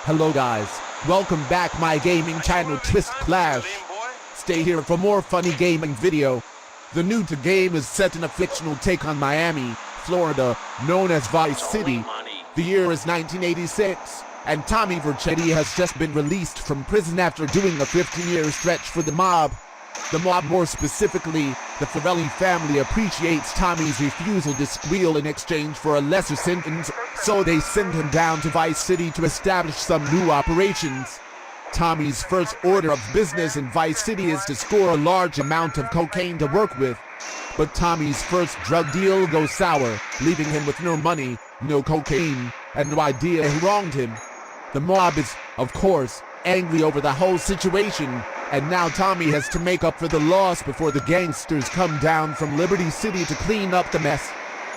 Hello guys, welcome back my gaming channel Twist Clash. Stay here for more funny gaming video. The new to game is set in a fictional take on Miami, Florida, known as Vice City. The year is 1986, and Tommy Vercetti has just been released from prison after doing a 15-year stretch for the mob. The mob, more specifically, the Farelli family, appreciates Tommy's refusal to squeal in exchange for a lesser sentence, so they send him down to Vice City to establish some new operations. Tommy's first order of business in Vice City is to score a large amount of cocaine to work with. But Tommy's first drug deal goes sour, leaving him with no money, no cocaine, and no idea who wronged him. The mob is, of course, angry over the whole situation, and now Tommy has to make up for the loss before the gangsters come down from Liberty City to clean up the mess.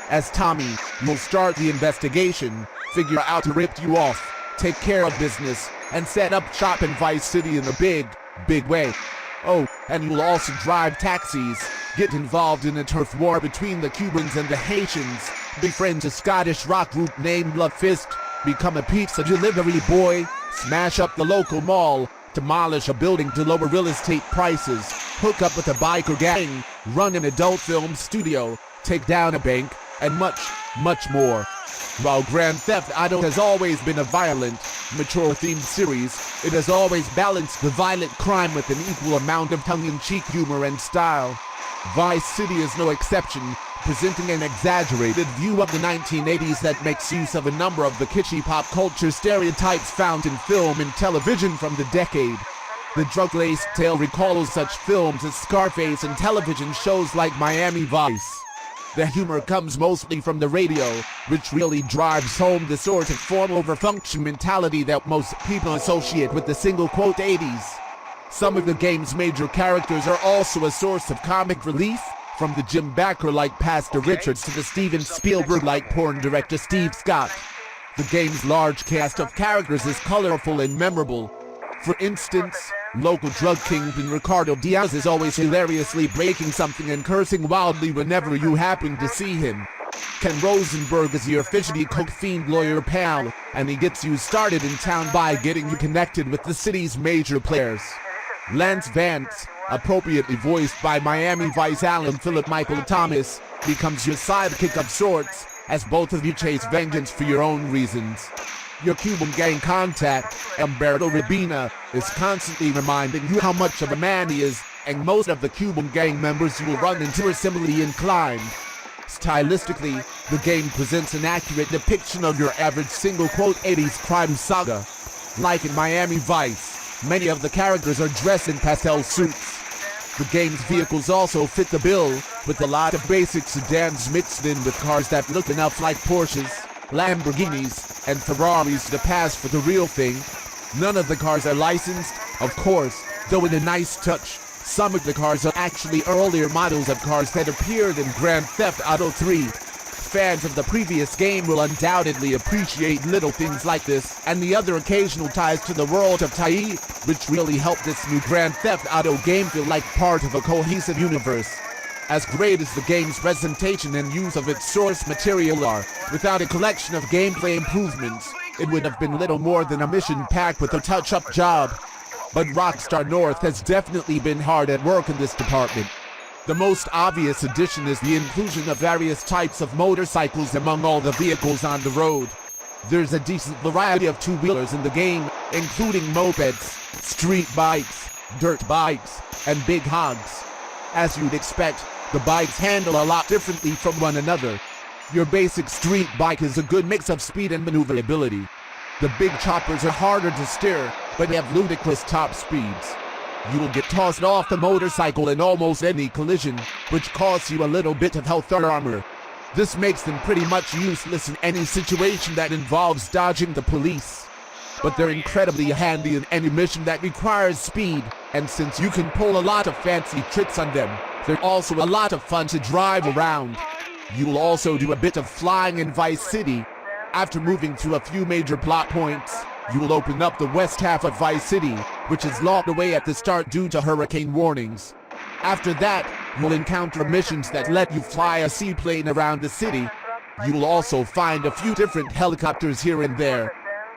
As Tommy, you'll start the investigation, figure out how to rip you off, take care of business, and set up shop in Vice City in a big way. Oh, and you'll also drive taxis, get involved in a turf war between the Cubans and the Haitians, befriend a Scottish rock group named Love Fist, become a pizza delivery boy, smash up the local mall, demolish a building to lower real estate prices, hook up with a biker gang, run an adult film studio, take down a bank, and much more. While Grand Theft Auto has always been a violent, mature-themed series, it has always balanced the violent crime with an equal amount of tongue-in-cheek humor and style. Vice City is no exception, presenting an exaggerated view of the 1980s that makes use of a number of the kitschy pop culture stereotypes found in film and television from the decade. The drug-laced tale recalls such films as Scarface and television shows like Miami Vice. The humor comes mostly from the radio, which really drives home the sort of form over function mentality that most people associate with the single-quote 80s. Some of the game's major characters are also a source of comic relief, from the Jim Bakker-like Pastor Richards to the Steven Spielberg-like porn director Steve Scott. The game's large cast of characters is colorful and memorable. For instance, local drug kingpin Ricardo Diaz is always hilariously breaking something and cursing wildly whenever you happen to see him. Ken Rosenberg is your fidgety coke fiend lawyer pal, and he gets you started in town by getting you connected with the city's major players. Lance Vance, appropriately voiced by Miami Vice Alan Philip Michael Thomas, becomes your sidekick of sorts, as both of you chase vengeance for your own reasons. Your Cuban gang contact, Humberto Rabina, is constantly reminding you how much of a man he is, and most of the Cuban gang members you will run into are similarly inclined. Stylistically, the game presents an accurate depiction of your average single-quote 80s crime saga. Like in Miami Vice, many of the characters are dressed in pastel suits. The game's vehicles also fit the bill, with a lot of basic sedans mixed in with cars that look enough like Porsches, Lamborghinis, and Ferraris to pass for the real thing. None of the cars are licensed, of course, though in a nice touch, some of the cars are actually earlier models of cars that appeared in Grand Theft Auto 3. Fans of the previous game will undoubtedly appreciate little things like this, and the other occasional ties to the world of Tai, which really help this new Grand Theft Auto game feel like part of a cohesive universe. As great as the game's presentation and use of its source material are, without a collection of gameplay improvements, it would have been little more than a mission packed with a touch-up job. But Rockstar North has definitely been hard at work in this department. The most obvious addition is the inclusion of various types of motorcycles among all the vehicles on the road. There's a decent variety of two-wheelers in the game, including mopeds, street bikes, dirt bikes, and big hogs. As you'd expect, the bikes handle a lot differently from one another. Your basic street bike is a good mix of speed and maneuverability. The big choppers are harder to steer, but have ludicrous top speeds. You will get tossed off the motorcycle in almost any collision, which costs you a little bit of health or armor. This makes them pretty much useless in any situation that involves dodging the police. But they're incredibly handy in any mission that requires speed, and since you can pull a lot of fancy tricks on them, they're also a lot of fun to drive around. You'll also do a bit of flying in Vice City. After moving through a few major plot points, you will open up the west half of Vice City, which is locked away at the start due to hurricane warnings. After that, you'll encounter missions that let you fly a seaplane around the city. You'll also find a few different helicopters here and there.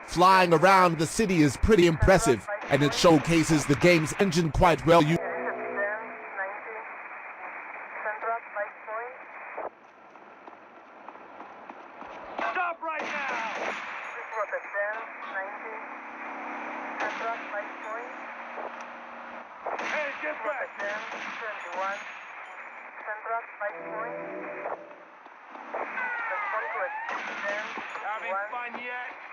Flying around the city is pretty impressive, and it showcases the game's engine quite well. Stop right now! Hey, get back! Having fun yet?